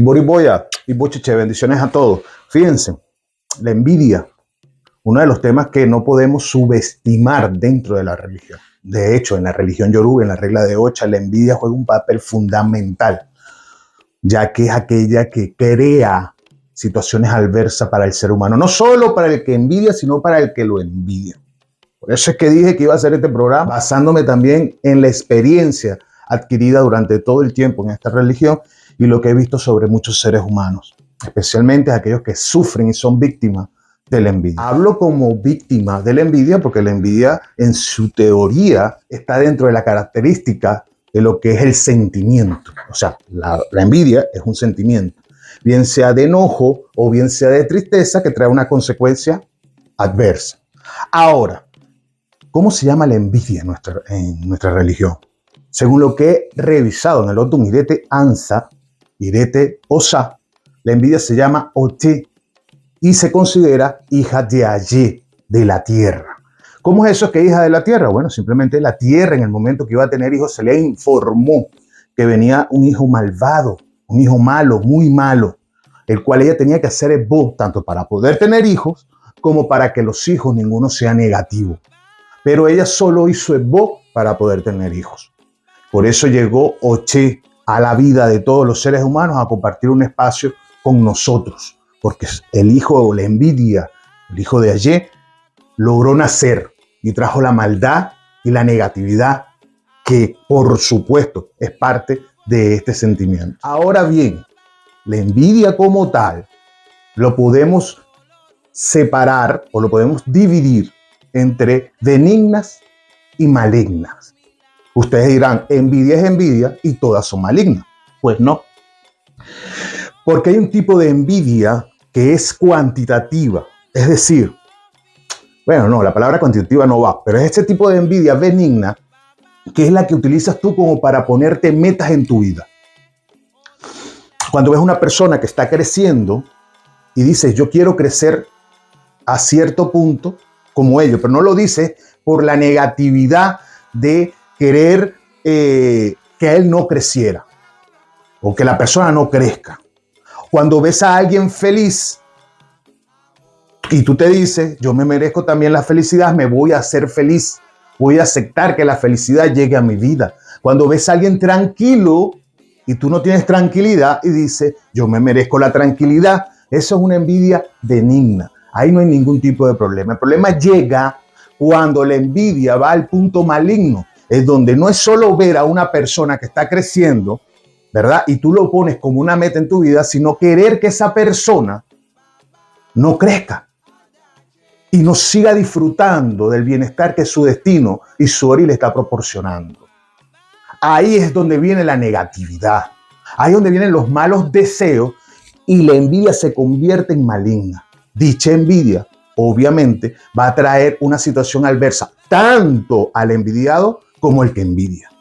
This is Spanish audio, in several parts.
Boriboya y Bochiche, bendiciones a todos. Fíjense, la envidia, uno de los temas que no podemos subestimar dentro de la religión. De hecho, en la religión Yoruba, en la regla de Ocha, la envidia juega un papel fundamental, ya que es aquella que crea situaciones adversas para el ser humano, no solo para el que envidia, sino para el que lo envidia. Por eso es que dije que iba a hacer este programa basándome también en la experiencia adquirida durante todo el tiempo en esta religión y lo que he visto sobre muchos seres humanos, especialmente aquellos que sufren y son víctimas de la envidia. Hablo como víctima de la envidia porque la envidia en su teoría está dentro de la característica de lo que es el sentimiento. O sea, la envidia es un sentimiento, bien sea de enojo o bien sea de tristeza, que trae una consecuencia adversa. Ahora, ¿cómo se llama la envidia en nuestra religión? Según lo que he revisado en el Otun Irete Ansa, Irete Osa, la envidia se llama Oche y se considera hija de Ayé, de la tierra. ¿Cómo es eso que hija de la tierra? Bueno, simplemente la tierra en el momento que iba a tener hijos se le informó que venía un hijo malvado, un hijo malo, muy malo, el cual ella tenía que hacer el bo, tanto para poder tener hijos como para que los hijos ninguno sea negativo. Pero ella solo hizo el bo para poder tener hijos. Por eso llegó Oche a la vida de todos los seres humanos a compartir un espacio con nosotros, porque el hijo o la envidia, el hijo de Ayé, logró nacer y trajo la maldad y la negatividad que, por supuesto, es parte de este sentimiento. Ahora bien, la envidia como tal lo podemos separar o lo podemos dividir entre benignas y malignas. Ustedes dirán, envidia es envidia y todas son malignas. Pues no. Porque hay un tipo de envidia que es cuantitativa. Es decir, bueno, no, la palabra cuantitativa no va, pero es este tipo de envidia benigna que es la que utilizas tú como para ponerte metas en tu vida. Cuando ves una persona que está creciendo y dices, yo quiero crecer a cierto punto como ellos, pero no lo dices por la negatividad de querer que él no creciera o que la persona no crezca. Cuando ves a alguien feliz y tú te dices, yo me merezco también la felicidad, me voy a hacer feliz, voy a aceptar que la felicidad llegue a mi vida. Cuando ves a alguien tranquilo y tú no tienes tranquilidad y dices, yo me merezco la tranquilidad, eso es una envidia benigna. Ahí no hay ningún tipo de problema. El problema llega cuando la envidia va al punto maligno, es donde no es solo ver a una persona que está creciendo, ¿verdad? Y tú lo pones como una meta en tu vida, sino querer que esa persona no crezca y no siga disfrutando del bienestar que su destino y su ori le está proporcionando. Ahí es donde viene la negatividad. Ahí es donde vienen los malos deseos y la envidia se convierte en maligna. Dicha envidia, obviamente, va a traer una situación adversa tanto al envidiado como el que envidia.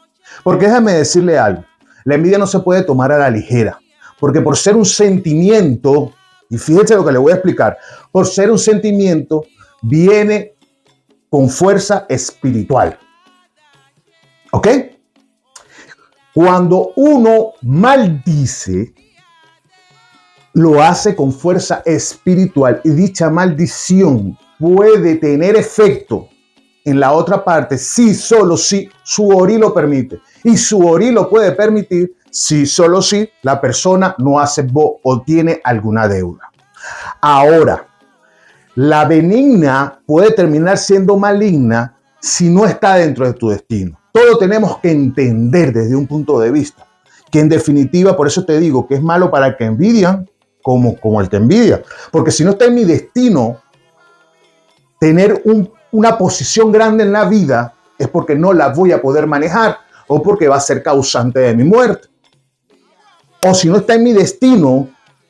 Porque déjame decirle algo, la envidia no se puede tomar a la ligera, porque por ser un sentimiento, y fíjense lo que le voy a explicar, por ser un sentimiento viene con fuerza espiritual. ¿Ok? Cuando uno maldice, lo hace con fuerza espiritual y dicha maldición puede tener efecto en la otra parte si solo si su ori lo permite. Y su ori lo puede permitir si solo si la persona no hace bo o tiene alguna deuda. Ahora, la benigna puede terminar siendo maligna si no está dentro de tu destino. Todo tenemos que entender desde un punto de vista que en definitiva, por eso te digo que es malo para el que envidian como el que envidia. Porque si no está en mi destino tener una posición grande en la vida, es porque no la voy a poder manejar o porque va a ser causante de mi muerte. O si no está en mi destino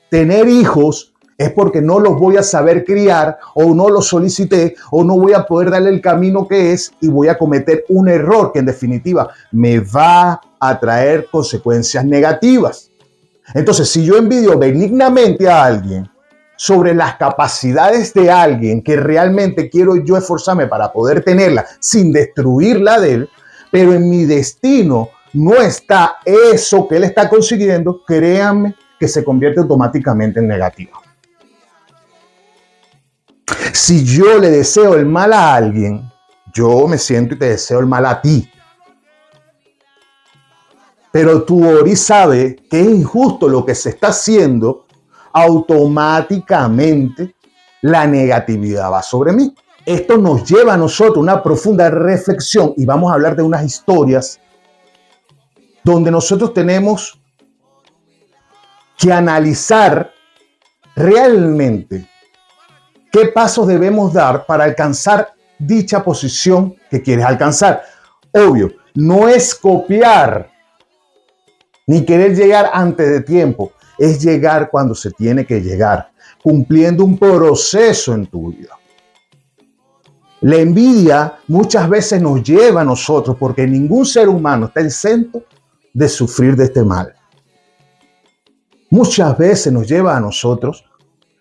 tener hijos, es porque no los voy a saber criar o no los solicité o no voy a poder darle el camino que es y voy a cometer un error que en definitiva me va a traer consecuencias negativas. Entonces, si yo envidio benignamente a alguien sobre las capacidades de alguien que realmente quiero yo esforzarme para poder tenerla sin destruirla de él, pero en mi destino no está eso que él está consiguiendo, créanme que se convierte automáticamente en negativa. Si yo le deseo el mal a alguien, yo me siento y te deseo el mal a ti. Pero tu Ori sabe que es injusto lo que se está haciendo, automáticamente la negatividad va sobre mí. Esto nos lleva a nosotros una profunda reflexión y vamos a hablar de unas historias donde nosotros tenemos que analizar realmente qué pasos debemos dar para alcanzar dicha posición que quieres alcanzar. Obvio, no es copiar ni querer llegar antes de tiempo, es llegar cuando se tiene que llegar, cumpliendo un proceso en tu vida. La envidia muchas veces nos lleva a nosotros, porque ningún ser humano está exento de sufrir de este mal. Muchas veces nos lleva a nosotros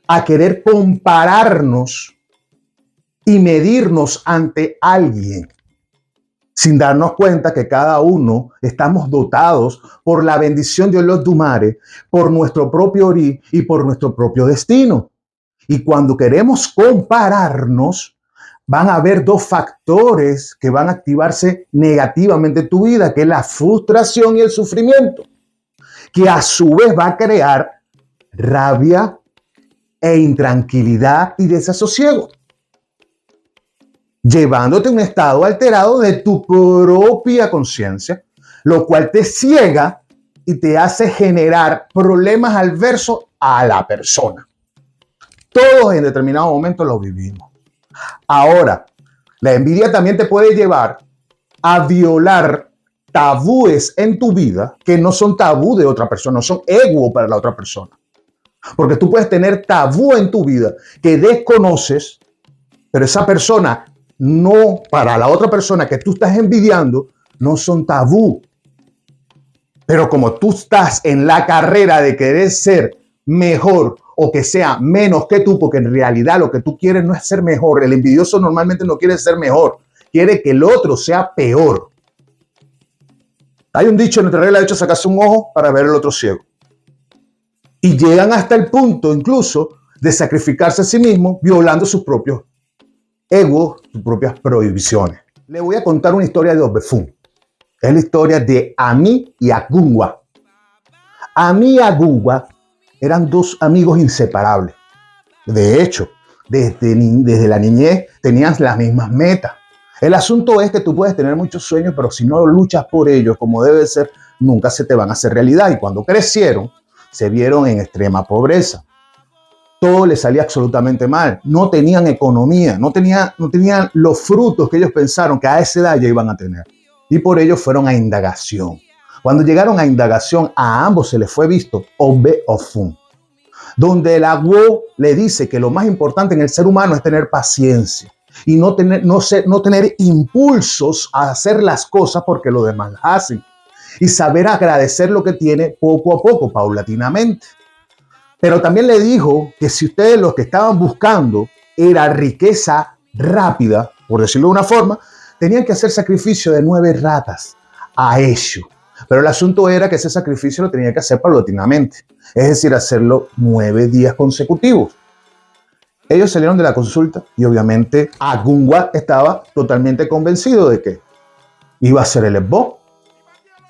a querer compararnos y medirnos ante alguien, sin darnos cuenta que cada uno estamos dotados por la bendición de Olodumare, por nuestro propio Ori y por nuestro propio destino. Y cuando queremos compararnos, van a haber dos factores que van a activarse negativamente en tu vida, que es la frustración y el sufrimiento, que a su vez va a crear rabia e intranquilidad y desasosiego, llevándote a un estado alterado de tu propia conciencia, lo cual te ciega y te hace generar problemas adversos a la persona. Todos en determinado momento lo vivimos. Ahora, la envidia también te puede llevar a violar tabúes en tu vida que no son tabú de otra persona, no son ego para la otra persona. Porque tú puedes tener tabú en tu vida que desconoces, pero esa persona no, para la otra persona que tú estás envidiando, no son tabú. Pero como tú estás en la carrera de querer ser mejor o que sea menos que tú, porque en realidad lo que tú quieres no es ser mejor. El envidioso normalmente no quiere ser mejor, quiere que el otro sea peor. Hay un dicho en nuestra regla, de hecho, sacarse un ojo para ver el otro ciego. Y llegan hasta el punto incluso de sacrificarse a sí mismos, violando sus propios egos, sus propias prohibiciones. Le voy a contar una historia de Obefun. Es la historia de Ami y Agungwa. Ami y Agungwa eran dos amigos inseparables. De hecho, desde la niñez tenían las mismas metas. El asunto es que tú puedes tener muchos sueños, pero si no luchas por ellos como debe ser, nunca se te van a hacer realidad. Y cuando crecieron, se vieron en extrema pobreza. Todo les salía absolutamente mal. No tenían economía, no tenían los frutos que ellos pensaron que a esa edad ya iban a tener. Y por ello fueron a indagación. Cuando llegaron a indagación, a ambos se les fue visto Obe Ofun, donde el Agwo le dice que lo más importante en el ser humano es tener paciencia y no tener impulsos a hacer las cosas porque los demás las hacen, y saber agradecer lo que tiene poco a poco, paulatinamente. Pero también le dijo que si ustedes los que estaban buscando era riqueza rápida, por decirlo de una forma, tenían que hacer sacrificio de 9 ratas a Eshu. Pero el asunto era que ese sacrificio lo tenían que hacer paulatinamente, es decir, hacerlo 9 días consecutivos. Ellos salieron de la consulta y obviamente Agungwa estaba totalmente convencido de que iba a ser el esbo,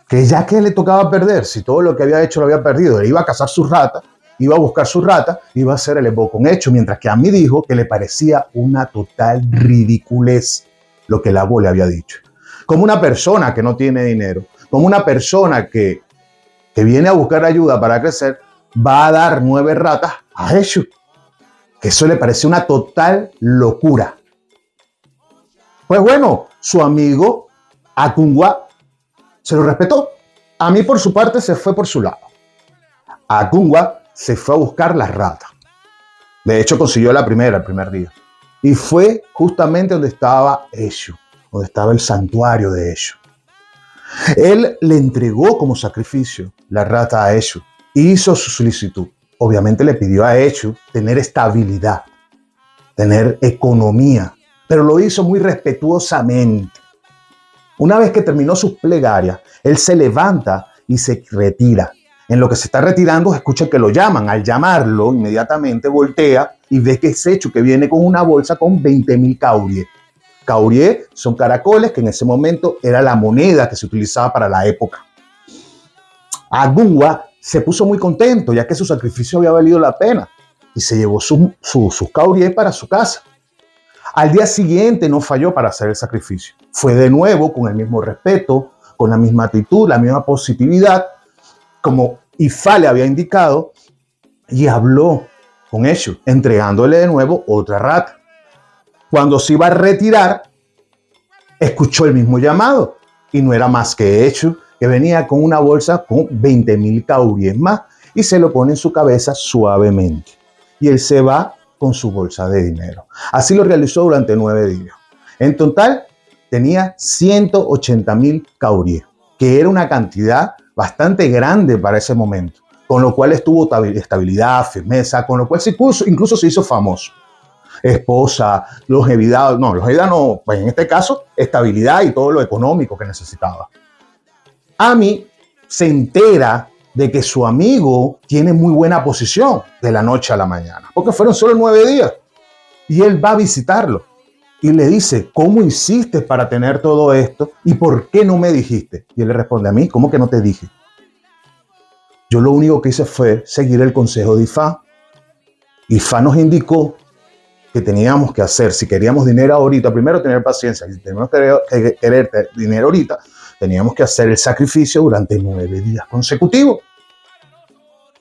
que ya que le tocaba perder, si todo lo que había hecho lo había perdido, le iba a cazar su rata, iba a buscar su rata, iba a hacer el esbo con hecho, mientras que a mí dijo que le parecía una total ridiculez lo que el abuelo le había dicho. Como una persona que no tiene dinero, como una persona que viene a buscar ayuda para crecer, va a dar 9 ratas a Eshu. Que eso le pareció una total locura. Pues bueno, su amigo Agungwa se lo respetó. A mí por su parte se fue por su lado. Agungwa se fue a buscar las ratas. De hecho consiguió la primera el primer día. Y fue justamente donde estaba Eshu, donde estaba el santuario de Eshu. Él le entregó como sacrificio la rata a Eshu y hizo su solicitud. Obviamente le pidió a Eshu tener estabilidad, tener economía, pero lo hizo muy respetuosamente. Una vez que terminó sus plegarias, él se levanta y se retira. En lo que se está retirando, escucha que lo llaman. Al llamarlo, inmediatamente voltea y ve que es Eschu, que viene con una bolsa con 20.000 cauries. Cauries son caracoles, que en ese momento era la moneda que se utilizaba para la época. Agunwa se puso muy contento, ya que su sacrificio había valido la pena, y se llevó sus cauries para su casa. Al día siguiente no falló para hacer el sacrificio. Fue de nuevo con el mismo respeto, con la misma actitud, la misma positividad, como Ifá le había indicado, y habló con Eschu, entregándole de nuevo otra rata. Cuando se iba a retirar, escuchó el mismo llamado, y no era más que Eschu, que venía con una bolsa con 20.000 cauries más, y se lo pone en su cabeza suavemente. Y él se va con su bolsa de dinero. Así lo realizó durante 9 días. En total, tenía 180.000 cauries, que era una cantidad bastante grande para ese momento, con lo cual estuvo estabilidad, firmeza, con lo cual incluso se hizo famoso. Esposa, longevidad no, pues en este caso, estabilidad y todo lo económico que necesitaba. Ami se entera de que su amigo tiene muy buena posición de la noche a la mañana, porque fueron solo 9 días. Y él va a visitarlo y le dice, ¿cómo hiciste para tener todo esto? ¿Y por qué no me dijiste? Y él le responde, a mí, ¿cómo que no te dije? Yo lo único que hice fue seguir el consejo de Ifá. Ifá nos indicó que teníamos que hacer, si queríamos dinero ahorita, primero tener paciencia, y si teníamos que querer dinero ahorita, teníamos que hacer el sacrificio durante 9 días consecutivos.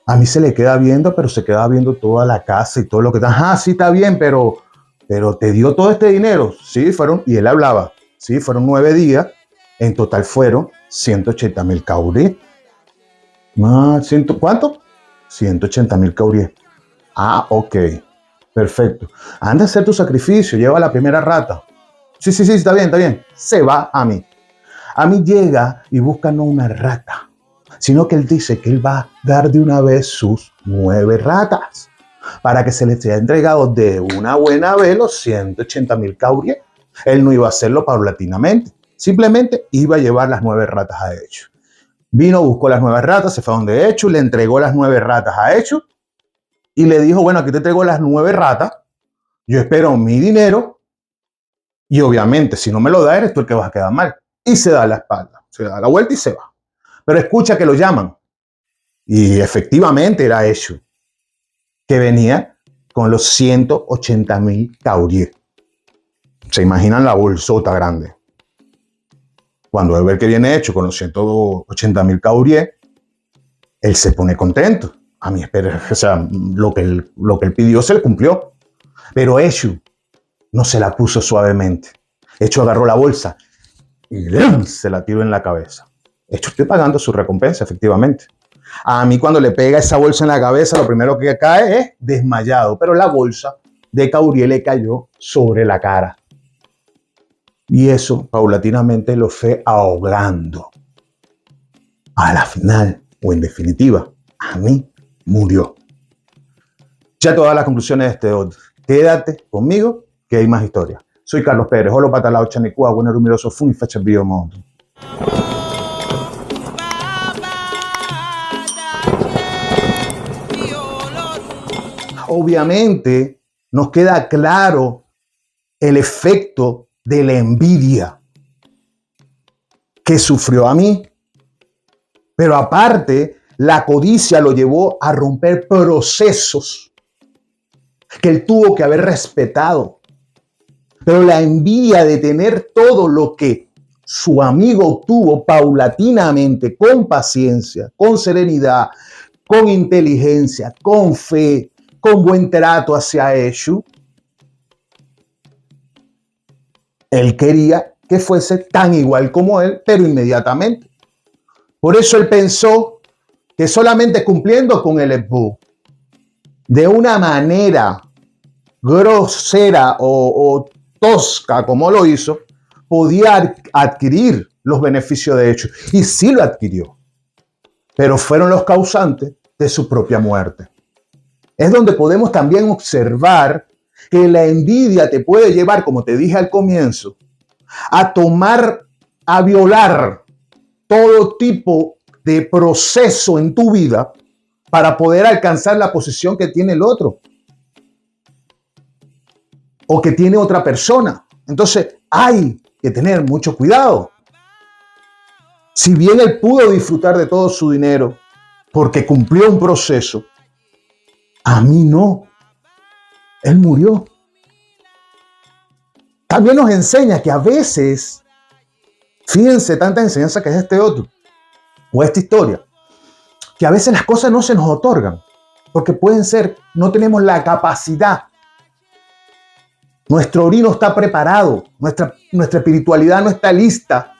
A mí se le queda viendo, pero se queda viendo toda la casa y todo lo que está. Ah, sí, está bien, pero te dio todo este dinero. Sí, y él hablaba, sí, fueron 9 días. En total fueron 180.000 cauries. ¿Cuánto? 180.000 cauries. Ah, ok. Perfecto. Anda a hacer tu sacrificio, lleva la primera rata. Sí, está bien. Se va a mí. A mí llega y busca no una rata, sino que él dice que él va a dar de una vez sus 9 ratas para que se les sea entregado de una buena vez los 180.000 cauries. Él no iba a hacerlo paulatinamente, simplemente iba a llevar las 9 ratas a Eschu. Vino, buscó las 9 ratas, se fue a donde Eschu, le entregó las 9 ratas a Eschu y le dijo, bueno, aquí te traigo las 9 ratas, yo espero mi dinero y obviamente si no me lo da eres tú el que vas a quedar mal. Y se da la espalda, se da la vuelta y se va. Pero escucha que lo llaman. Y efectivamente era Eschu, que venía con los 180.000 cauries. Se imaginan la bolsota grande. Cuando él ve que viene Eschu con los 180.000 cauries, él se pone contento. A mí, o sea, lo que él pidió se le cumplió. Pero Eschu no se la puso suavemente. Eschu agarró la bolsa y se la tiró en la cabeza. Estoy pagando su recompensa, efectivamente. A mí cuando le pega esa bolsa en la cabeza, lo primero que cae es desmayado, pero la bolsa de cauries le cayó sobre la cara. Y eso paulatinamente lo fue ahogando. A la final, o en definitiva, a mí murió. Ya todas las conclusiones de este otro. Quédate conmigo, que hay más historias. Soy Carlos Pérez, holo patalao chanicua, bueno rumiroso fun y fecha bio monto. Obviamente nos queda claro el efecto de la envidia que sufrió a mí. Pero aparte, la codicia lo llevó a romper procesos que él tuvo que haber respetado. Pero la envidia de tener todo lo que su amigo obtuvo paulatinamente, con paciencia, con serenidad, con inteligencia, con fe, con buen trato hacia Eschu, él quería que fuese tan igual como él, pero inmediatamente. Por eso él pensó que solamente cumpliendo con el esbú, de una manera grosera o tosca como lo hizo, podía adquirir los beneficios de Eschu. Y sí lo adquirió, pero fueron los causantes de su propia muerte. Es donde podemos también observar que la envidia te puede llevar, como te dije al comienzo, a violar todo tipo de proceso en tu vida para poder alcanzar la posición que tiene el otro o que tiene otra persona. Entonces hay que tener mucho cuidado. Si bien él pudo disfrutar de todo su dinero porque cumplió un proceso, a mí no. Él murió. También nos enseña que a veces, fíjense tanta enseñanza que es este otro, o esta historia, que a veces las cosas no se nos otorgan, porque pueden ser, no tenemos la capacidad. Nuestro orín no está preparado, nuestra espiritualidad no está lista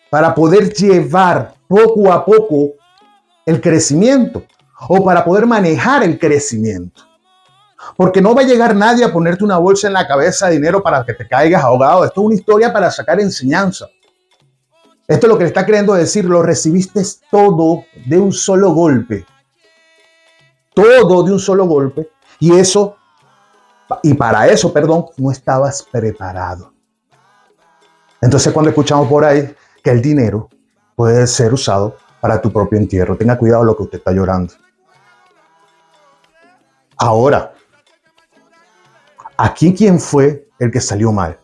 para poder llevar poco a poco el crecimiento o para poder manejar el crecimiento. Porque no va a llegar nadie a ponerte una bolsa en la cabeza de dinero para que te caigas ahogado. Esto es una historia para sacar enseñanza. Esto es lo que le está queriendo decir. Lo recibiste todo de un solo golpe. Todo de un solo golpe. Y para eso, no estabas preparado. Entonces cuando escuchamos por ahí que el dinero puede ser usado para tu propio entierro, tenga cuidado lo que usted está llorando. Ahora, ¿aquí quién fue el que salió mal?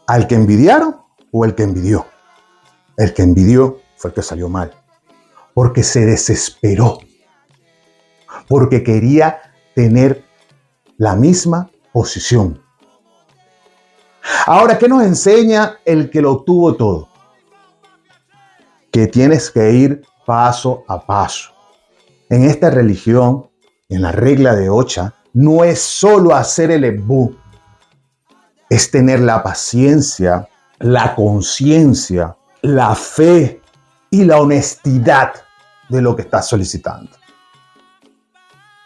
¿Al que envidiaron o el que envidió? El que envidió fue el que salió mal, porque se desesperó, porque quería tener la misma posición. Ahora, ¿qué nos enseña el que lo obtuvo todo? Que tienes que ir paso a paso. En esta religión, en la regla de Ocha, no es solo hacer el embú, es tener la paciencia, la conciencia, la fe y la honestidad de lo que estás solicitando.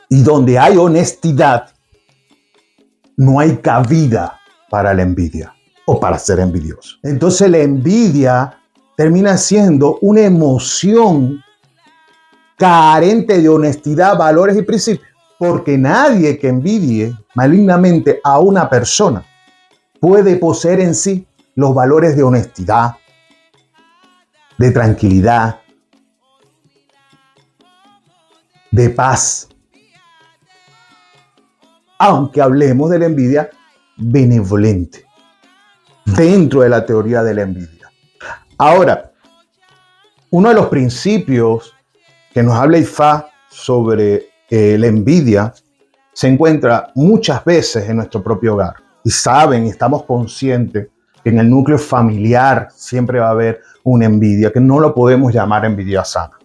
Y donde hay honestidad, no hay cabida para la envidia o para ser envidioso. Entonces la envidia termina siendo una emoción carente de honestidad, valores y principios. Porque nadie que envidie malignamente a una persona puede poseer en sí los valores de honestidad, de tranquilidad, de paz. Aunque hablemos de la envidia benevolente, dentro de la teoría de la envidia. Ahora, uno de los principios que nos habla Ifá sobre la envidia se encuentra muchas veces en nuestro propio hogar. Y saben, estamos conscientes que en el núcleo familiar siempre va a haber una envidia, que no lo podemos llamar envidia sana.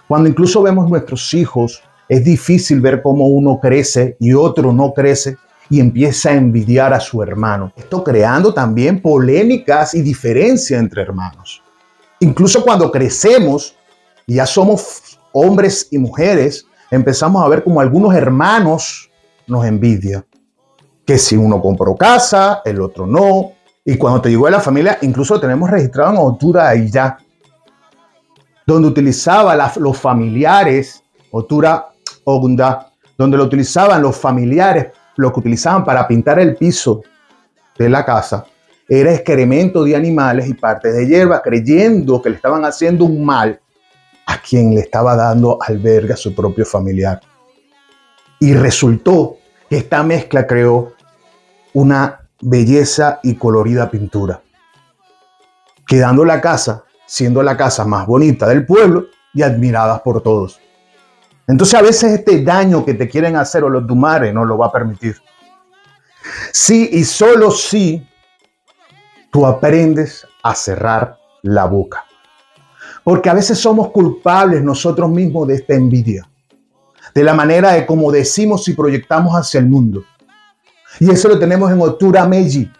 Cuando incluso vemos nuestros hijos, es difícil ver cómo uno crece y otro no crece y empieza a envidiar a su hermano. Esto creando también polémicas y diferencias entre hermanos. Incluso cuando crecemos y ya somos hombres y mujeres, empezamos a ver como algunos hermanos nos envidian. Que si uno compró casa, el otro no. Y cuando te digo de la familia, incluso lo tenemos registrado en Otura ahí ya, donde utilizaba los familiares, Otura Ogunda, donde lo utilizaban los familiares, lo que utilizaban para pintar el piso de la casa, era excremento de animales y partes de hierba, creyendo que le estaban haciendo un mal a quien le estaba dando albergue a su propio familiar. Y resultó que esta mezcla creó una belleza y colorida pintura, quedando la casa siendo la casa más bonita del pueblo y admirada por todos. Entonces a veces este daño que te quieren hacer o los dumares no lo va a permitir. Sí y solo si tú aprendes a cerrar la boca. Porque a veces somos culpables nosotros mismos de esta envidia, de la manera de cómo decimos y proyectamos hacia el mundo. Y eso lo tenemos en Otura Meji.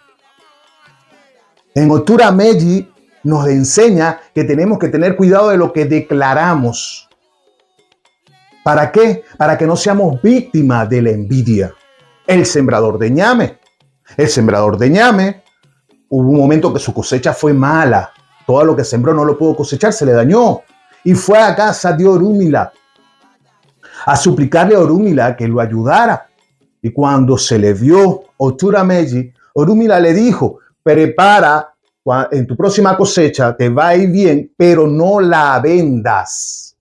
En Otura Meji nos enseña que tenemos que tener cuidado de lo que declaramos. ¿Para qué? Para que no seamos víctimas de la envidia. El sembrador de ñame. El sembrador de ñame, hubo un momento que su cosecha fue mala. Todo lo que sembró no lo pudo cosechar, se le dañó. Y fue a casa de Orúmila a suplicarle a Orúmila que lo ayudara. Y cuando se le vio Otura Meji, Orúmila le dijo: prepara en tu próxima cosecha te va a ir bien, pero no la vendas.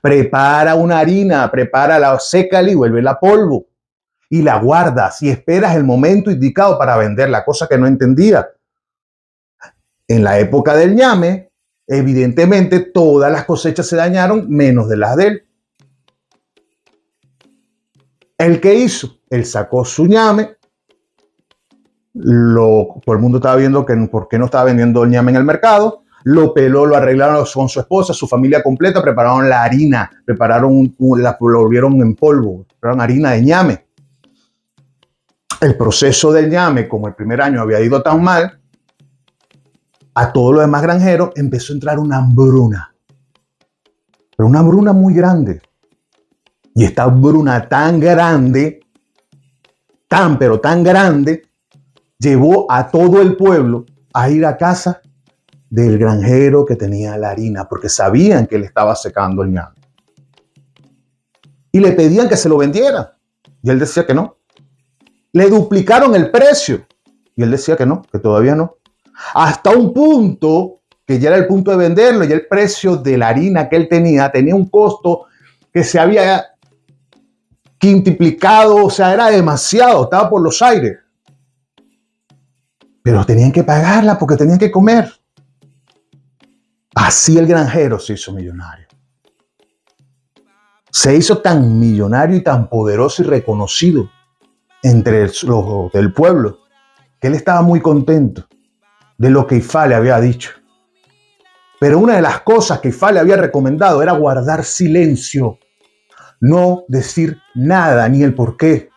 Prepara una harina, prepárala, sécala y vuélvela polvo. Y la guardas y esperas el momento indicado para venderla, cosa que no entendía. En la época del ñame, evidentemente todas las cosechas se dañaron, menos de las de él. ¿El qué hizo? Él sacó su ñame, todo el mundo estaba viendo que por qué no estaba vendiendo el ñame en el mercado, lo peló, lo arreglaron con su esposa, su familia completa, prepararon la harina, lo volvieron en polvo, prepararon harina de ñame. El proceso del ñame, como el primer año había ido tan mal, a todos los demás granjeros empezó a entrar una hambruna, pero una hambruna muy grande. Y esta hambruna tan grande, pero tan grande, llevó a todo el pueblo a ir a casa del granjero que tenía la harina, porque sabían que le estaba secando el ñame. Y le pedían que se lo vendiera. Y él decía que no. Le duplicaron el precio. Y él decía que no, que todavía no. Hasta un punto, que ya era el punto de venderlo, y el precio de la harina que él tenía un costo que se había quintuplicado, o sea, era demasiado, estaba por los aires. Pero tenían que pagarla porque tenían que comer. Así el granjero se hizo millonario. Se hizo tan millonario y tan poderoso y reconocido entre los del pueblo que él estaba muy contento de lo que Ifá le había dicho. Pero una de las cosas que Ifá le había recomendado era guardar silencio, no decir nada ni el por qué.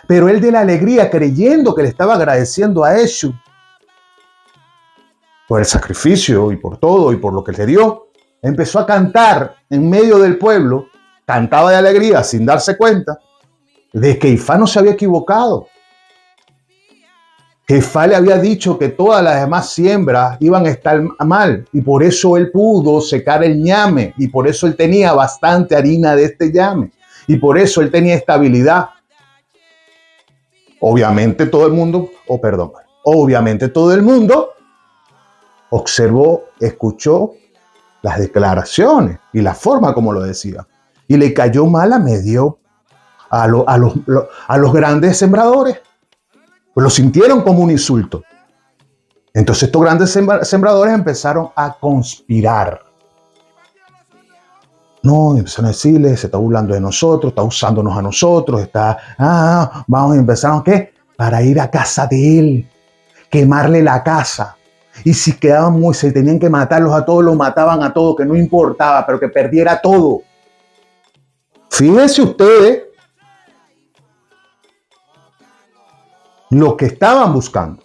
Pero él de la alegría, creyendo que le estaba agradeciendo a Eshu por el sacrificio y por todo y por lo que le dio, empezó a cantar en medio del pueblo, cantaba de alegría sin darse cuenta de que Ifá no se había equivocado. Que Ifá le había dicho que todas las demás siembras iban a estar mal y por eso él pudo secar el ñame y por eso él tenía bastante harina de este ñame y por eso él tenía estabilidad. Obviamente todo el mundo observó, escuchó las declaraciones y la forma como lo decía y le cayó mal a los grandes sembradores. Pues lo sintieron como un insulto. Entonces estos grandes sembradores empezaron a conspirar. No, empezaron a decirle, se está burlando de nosotros, está usándonos a nosotros, vamos a empezar, ¿qué? Para ir a casa de él, quemarle la casa. Y si quedaban se tenían que matarlos a todos, los mataban a todos, que no importaba, pero que perdiera todo. Fíjense ustedes lo que estaban buscando.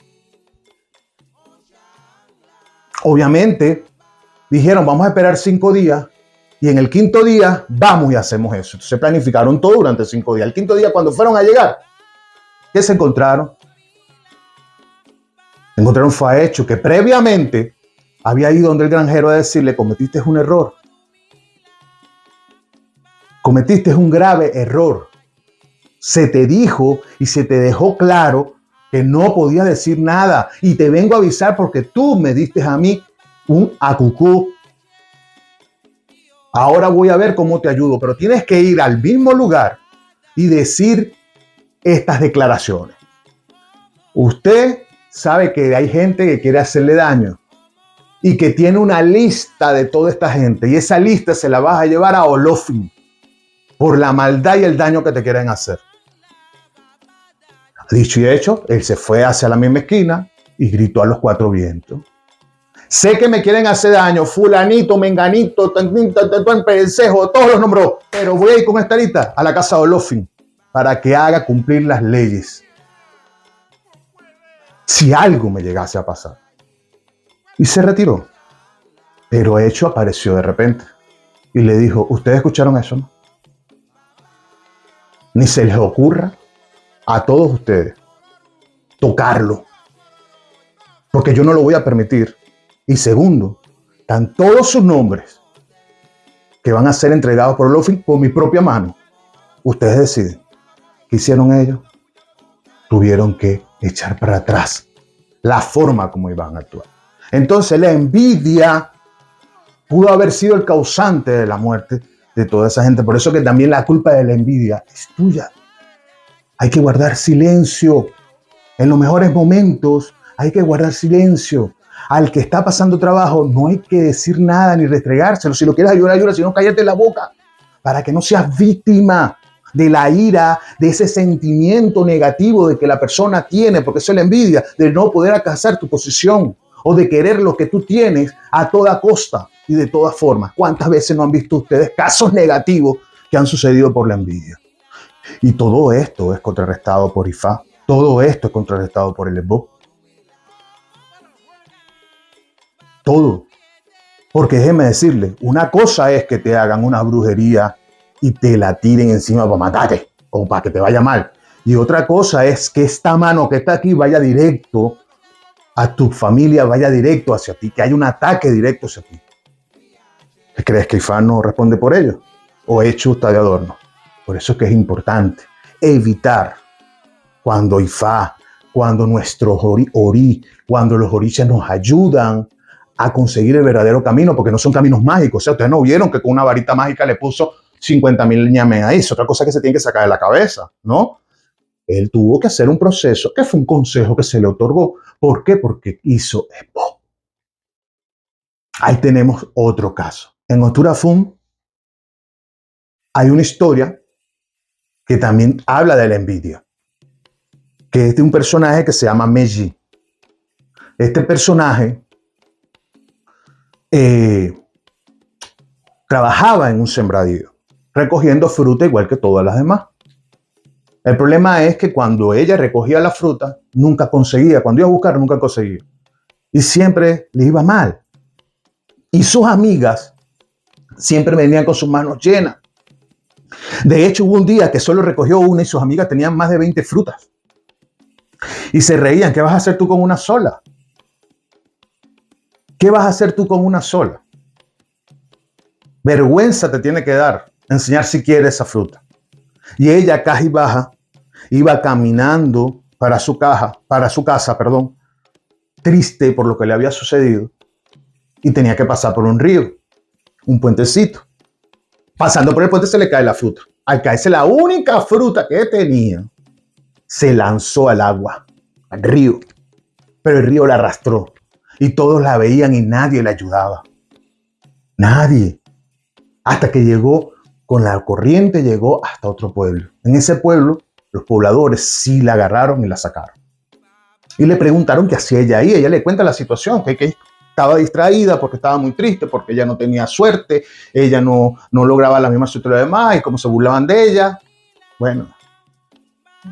Obviamente, dijeron, vamos a esperar 5 días y en el 5.º día vamos y hacemos eso. Entonces planificaron todo durante 5 días. El 5.º día, cuando fueron a llegar, ¿qué se encontraron? Encontraron fue a Eshu, que previamente había ido donde el granjero a decirle, cometiste un error. Cometiste un grave error. Se te dijo y se te dejó claro que no podía decir nada y te vengo a avisar porque tú me diste a mí un acucú. Ahora voy a ver cómo te ayudo, pero tienes que ir al mismo lugar y decir estas declaraciones. Usted sabe que hay gente que quiere hacerle daño y que tiene una lista de toda esta gente y esa lista se la vas a llevar a Olofin por la maldad y el daño que te quieren hacer. Dicho y hecho, él se fue hacia la misma esquina y gritó a los 4 vientos. Sé que me quieren hacer daño, fulanito, menganito, pensejo, todos los nombró, pero voy a ir con esta lista a la casa de Olofin para que haga cumplir las leyes. Si algo me llegase a pasar. Y se retiró. Pero Eshu apareció de repente y le dijo, ¿ustedes escucharon eso, no? Ni se les ocurra a todos ustedes tocarlo, porque yo no lo voy a permitir. Y segundo, están todos sus nombres que van a ser entregados por Olofin por mi propia mano. Ustedes deciden. ¿Qué hicieron ellos? Tuvieron que echar para atrás la forma como iban a actuar. Entonces la envidia pudo haber sido el causante de la muerte de toda esa gente. Por eso que también la culpa de la envidia es tuya. Hay que guardar silencio. En los mejores momentos hay que guardar silencio. Al que está pasando trabajo no hay que decir nada ni restregárselo. Si lo quieres ayudar, ayuda. Si no, cállate la boca. Para que no seas víctima de la ira, de ese sentimiento negativo de que la persona tiene, porque eso es la envidia, de no poder alcanzar tu posición o de querer lo que tú tienes a toda costa y de todas formas. ¿Cuántas veces no han visto ustedes casos negativos que han sucedido por la envidia? Y todo esto es contrarrestado por Ifá. Todo esto es contrarrestado por el Ebó. Todo. Porque déjeme decirle, una cosa es que te hagan una brujería y te la tiren encima para matarte o para que te vaya mal. Y otra cosa es que esta mano que está aquí vaya directo a tu familia, vaya directo hacia ti, que haya un ataque directo hacia ti. ¿Crees que Ifá no responde por ello? ¿O es chusta de adorno? Por eso es que es importante evitar cuando Ifá, cuando nuestros Ori, cuando los orichas nos ayudan a conseguir el verdadero camino, porque no son caminos mágicos. O sea, ustedes no vieron que con una varita mágica le puso 50,000 ñames ahí. Es otra cosa que se tiene que sacar de la cabeza, ¿no? Él tuvo que hacer un proceso, que fue un consejo que se le otorgó. ¿Por qué? Porque hizo Ebó. Ahí tenemos otro caso. En Oturafún hay una historia que también habla de la envidia, que es de un personaje que se llama Meji. Este personaje trabajaba en un sembradío, recogiendo fruta igual que todas las demás. El problema es que cuando ella recogía la fruta, nunca conseguía. Cuando iba a buscar, nunca conseguía. Y siempre le iba mal. Y sus amigas siempre venían con sus manos llenas. De hecho, hubo un día que solo recogió una y sus amigas tenían más de 20 frutas. Y se reían. ¿Qué vas a hacer tú con una sola? ¿Qué vas a hacer tú con una sola? Vergüenza te tiene que dar enseñar si quieres esa fruta. Y ella, caja y baja, iba caminando para su casa, triste por lo que le había sucedido, y tenía que pasar por un río, un puentecito. Pasando por el puente se le cae la fruta. Al caerse la única fruta que tenía, se lanzó al agua, al río. Pero el río la arrastró y todos la veían y nadie la ayudaba. Nadie. Hasta que llegó con la corriente, llegó hasta otro pueblo. En ese pueblo, los pobladores sí la agarraron y la sacaron. Y le preguntaron qué hacía ella ahí. Ella le cuenta la situación, que estaba distraída porque estaba muy triste, porque ella no tenía suerte, ella no lograba la misma suerte de los demás y como se burlaban de ella. Bueno,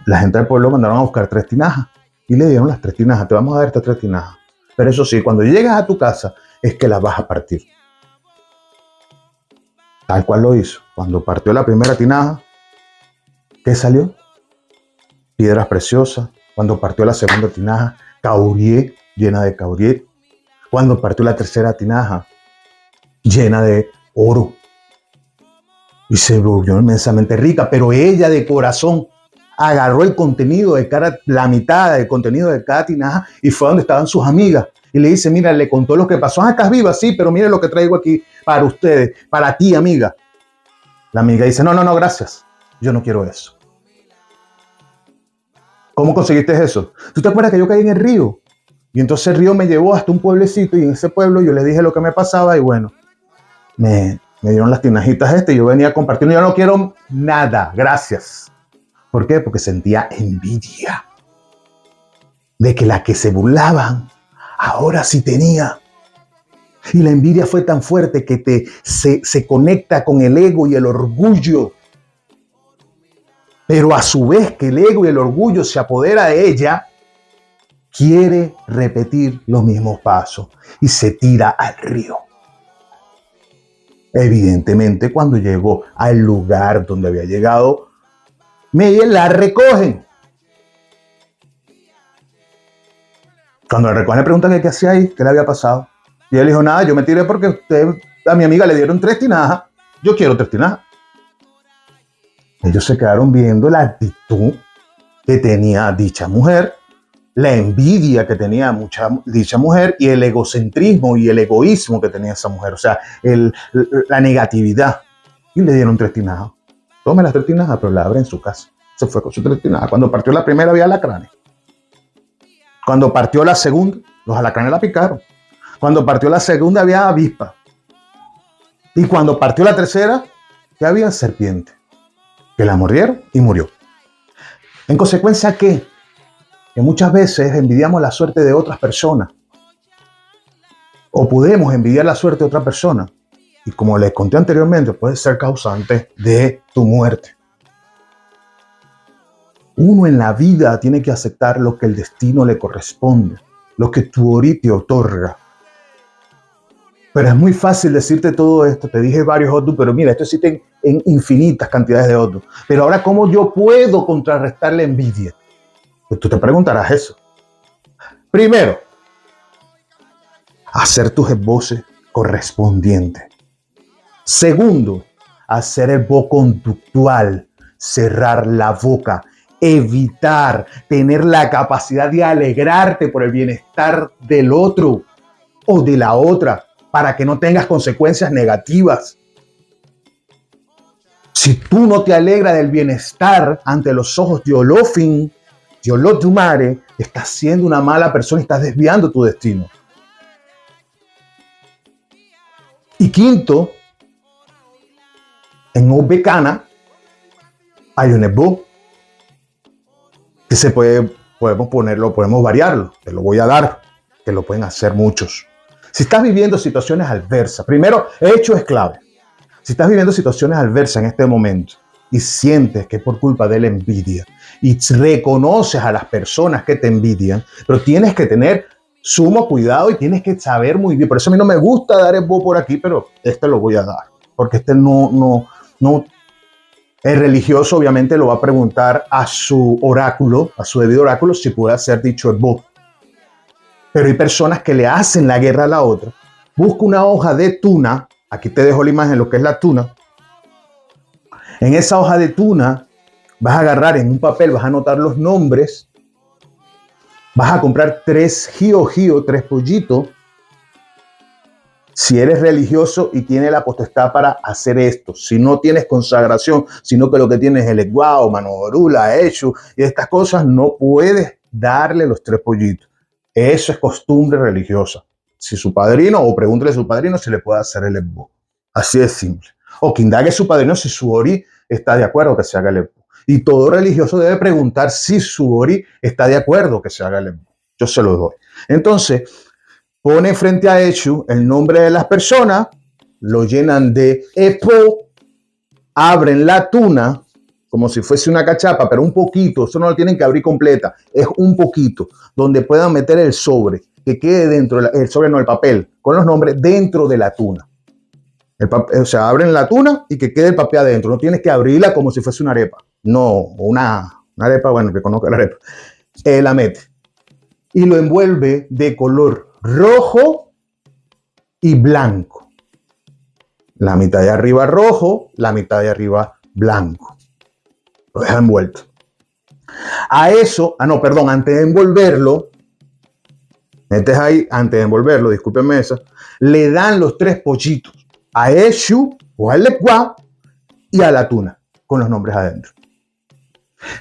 la gente del pueblo mandaron a buscar 3 tinajas y le dieron las 3 tinajas. Te vamos a dar estas 3 tinajas. Pero eso sí, cuando llegas a tu casa es que las vas a partir. Tal cual lo hizo. Cuando partió la primera tinaja, ¿qué salió? Piedras preciosas. Cuando partió la segunda tinaja, caurié, llena de caurié. Cuando partió la tercera tinaja, llena de oro. Y se volvió inmensamente rica, pero ella de corazón agarró el contenido de la mitad del contenido de cada tinaja y fue donde estaban sus amigas. Y le dice, mira, le contó lo que pasó. Ah, estás viva, sí, pero mire lo que traigo aquí para ustedes, para ti, amiga. La amiga dice, no, gracias. Yo no quiero eso. ¿Cómo conseguiste eso? ¿Tú te acuerdas que yo caí en el río? Y entonces el río me llevó hasta un pueblecito y en ese pueblo yo le dije lo que me pasaba y bueno, me dieron las tinajitas y yo venía compartiendo. Yo no quiero nada, gracias. ¿Por qué? Porque sentía envidia de que la que se burlaban ahora sí tenía. Y la envidia fue tan fuerte que se conecta con el ego y el orgullo. Pero a su vez que el ego y el orgullo se apodera de ella, quiere repetir los mismos pasos y se tira al río. Evidentemente, cuando llegó al lugar donde había llegado, Miguel la recogen. Cuando la recogen le preguntan qué hacía ahí, qué le había pasado. Y él dijo, nada, yo me tiré porque a mi amiga le dieron 3 tinajas. Yo quiero 3 tinajas. Ellos se quedaron viendo la actitud que tenía dicha mujer la envidia que tenía dicha mujer y el egocentrismo y el egoísmo que tenía esa mujer, o sea, la negatividad. Y le dieron 3 tinajas. Tome las 3 tinajas, pero la abre en su casa. Se fue con sus 3 tinajas. Cuando partió la primera había alacranes. Cuando partió la segunda, los alacranes la picaron. Cuando partió la segunda había avispa. Y cuando partió la tercera, ya había serpiente. Que la mordieron y murió. En consecuencia, ¿qué? Que muchas veces envidiamos la suerte de otras personas. O podemos envidiar la suerte de otra persona. Y como les conté anteriormente, puede ser causante de tu muerte. Uno en la vida tiene que aceptar lo que el destino le corresponde, lo que tu ori te otorga. Pero es muy fácil decirte todo esto. Te dije varios otros, pero mira, esto existe en infinitas cantidades de otros. Pero ahora, ¿cómo yo puedo contrarrestar la envidia? Pues tú te preguntarás eso. Primero, hacer tus esboces correspondientes. Segundo, hacer el esbozo conductual, cerrar la boca, evitar, tener la capacidad de alegrarte por el bienestar del otro o de la otra para que no tengas consecuencias negativas. Si tú no te alegras del bienestar ante los ojos de Olofin, de Olotumare, estás siendo una mala persona y estás desviando tu destino. Y quinto, en Obekana hay un esbo que podemos variarlo, te lo voy a dar, que lo pueden hacer muchos. Si estás viviendo situaciones adversas, primero, hecho es clave. Si estás viviendo situaciones adversas en este momento y sientes que es por culpa de la envidia y reconoces a las personas que te envidian, pero tienes que tener sumo cuidado y tienes que saber muy bien. Por eso a mí no me gusta dar esbo por aquí, pero este lo voy a dar, porque este no. El religioso obviamente lo va a preguntar a su oráculo, a su debido oráculo, si puede hacer dicho esbo. Pero hay personas que le hacen la guerra a la otra. Busca una hoja de tuna. Aquí te dejo la imagen de lo que es la tuna. En esa hoja de tuna vas a agarrar en un papel, vas a anotar los nombres. Vas a comprar 3 gio, 3 pollitos. Si eres religioso y tienes la potestad para hacer esto, si no tienes consagración, sino que lo que tienes es el Eguao, Manorula, Eshu y estas cosas, no puedes darle los 3 pollitos. Eso es costumbre religiosa. Si su padrino, o pregúntele a su padrino si le puede hacer el esbo. Así de simple. O que indague su padrino si su ori está de acuerdo que se haga el esbo. Y todo religioso debe preguntar si su ori está de acuerdo que se haga el esbo. Yo se lo doy. Entonces, pone frente a Eshu el nombre de las personas, lo llenan de epo, abren la tuna, como si fuese una cachapa, pero un poquito, eso no lo tienen que abrir completa, es un poquito, donde puedan meter el sobre, que quede dentro, el sobre no, el papel, con los nombres dentro de la tuna. O sea, abren la tuna y que quede el papel adentro, no tienes que abrirla como si fuese una arepa, no, una arepa, bueno, que conozca la arepa, la mete y lo envuelve de color rojo y blanco. La mitad de arriba rojo, la mitad de arriba blanco. Lo deja envuelto. A eso, antes de envolverlo, metes ahí, antes de envolverlo, discúlpenme esa, le dan los 3 pollitos a Eshu o al Eguá y a la tuna con los nombres adentro.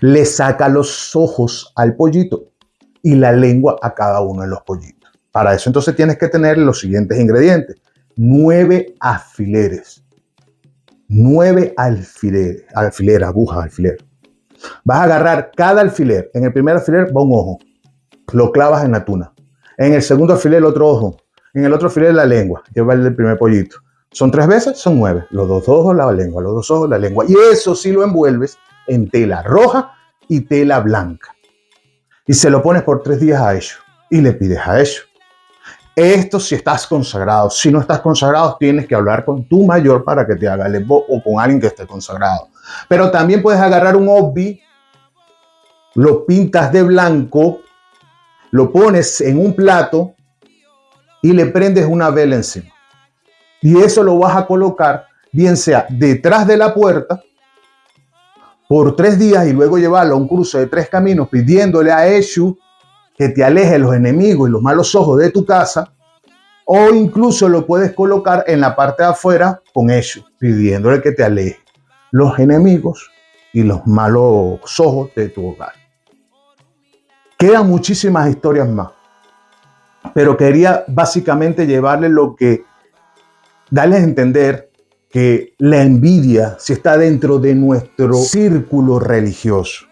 Le saca los ojos al pollito y la lengua a cada uno de los pollitos. Para eso entonces tienes que tener los siguientes ingredientes. 9 alfileres. 9 alfileres, agujas, alfiler. Vas a agarrar cada alfiler. En el primer alfiler va un ojo. Lo clavas en la tuna. En el segundo alfiler el otro ojo. En el otro alfiler la lengua. Lleva el primer pollito. Son 3 veces, son 9. Los 2 ojos, la lengua. Los 2 ojos, la lengua. Y eso sí lo envuelves en tela roja y tela blanca. Y se lo pones por 3 días a ellos. Y le pides a ellos. Esto si estás consagrado. Si no estás consagrado, tienes que hablar con tu mayor para que te haga el esbo o con alguien que esté consagrado. Pero también puedes agarrar un obbi, lo pintas de blanco, lo pones en un plato y le prendes una vela encima. Y eso lo vas a colocar, bien sea detrás de la puerta, por 3 días y luego llevarlo a un cruce de 3 caminos pidiéndole a Eshu que te aleje los enemigos y los malos ojos de tu casa, o incluso lo puedes colocar en la parte de afuera con ellos, pidiéndole que te aleje los enemigos y los malos ojos de tu hogar. Quedan muchísimas historias más, pero quería básicamente llevarles darles a entender que la envidia si está dentro de nuestro círculo religioso.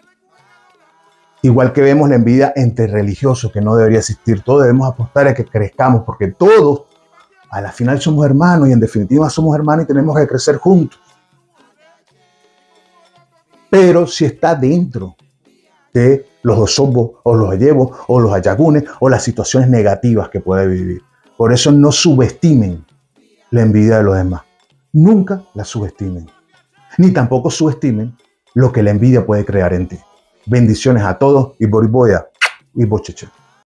Igual que vemos la envidia entre religiosos, que no debería existir. Todos debemos apostar a que crezcamos, porque todos a la final somos hermanos y en definitiva somos hermanos y tenemos que crecer juntos. Pero si está dentro de los osobos o los ayevos o los ayagunes o las situaciones negativas que puede vivir. Por eso no subestimen la envidia de los demás. Nunca la subestimen. Ni tampoco subestimen lo que la envidia puede crear en ti. Bendiciones a todos y boriboya y bocheche.